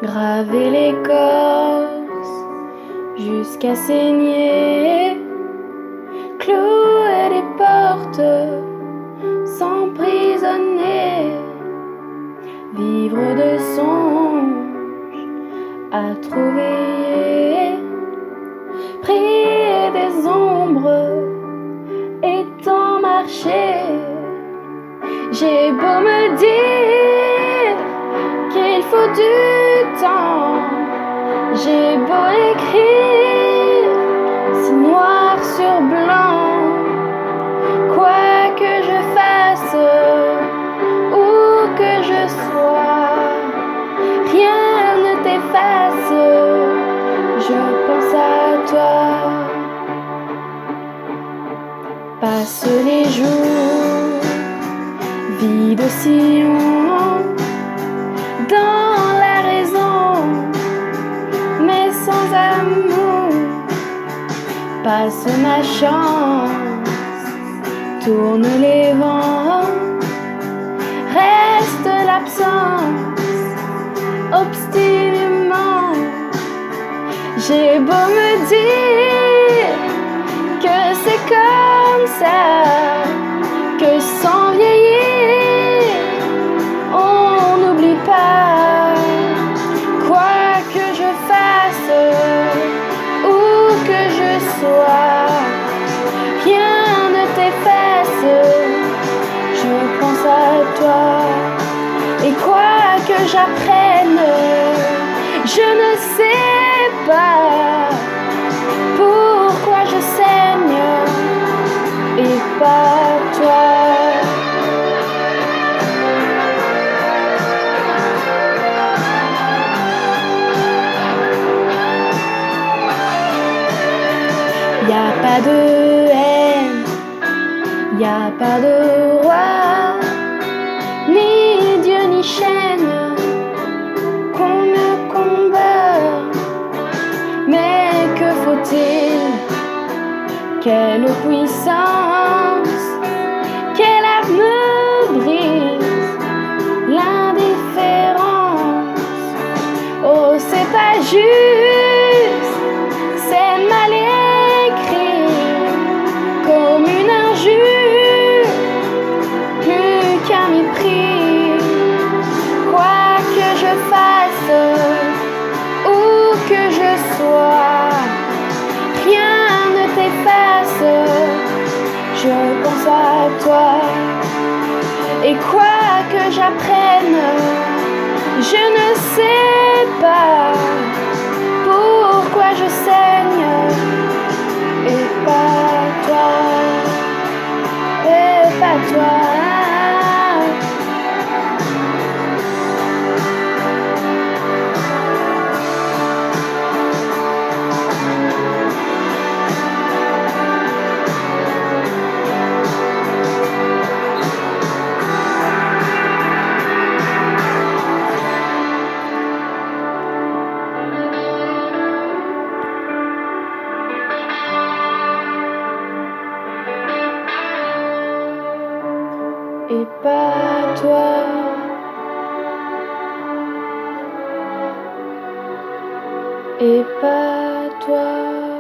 graver l'écorce jusqu'à saigner, clouer les portes, s'emprisonner, vivre de songes à trouver, prier des ombres et tant marcher. J'ai beau me dire qu'il faut du temps, j'ai beau écrire si noir sur blanc, quoi que je fasse, où que je sois, rien ne t'efface, je pense à toi. Passent les jours, vie de sillon, dans la raison, mais sans amour. Passe ma chance, tourne les vents, reste l'absence, obstinément. J'ai beau me dire que c'est comme ça, que sans vieillir, on n'oublie pas. Quoi que je fasse, où que je sois, rien ne t'efface, je pense à toi. Et quoi que j'apprenne, je ne sais pas pourquoi je saigne et pas toi. Y a pas de haine, y a pas de roi, ni Dieu ni chaîne qu'on ne combat. Mais que faut-il? Quelle puissance, quelle arme brise l'indifférence? Oh, c'est pas juste, c'est mal écrit, comme une injure, plus qu'un mépris. Quoi que je fasse, où que je sois, rien ne t'efface, je pense à toi. Et quoi que j'apprenne, je ne sais pas pourquoi je saigne et pas toi, et pas toi. Et pas toi, et pas toi.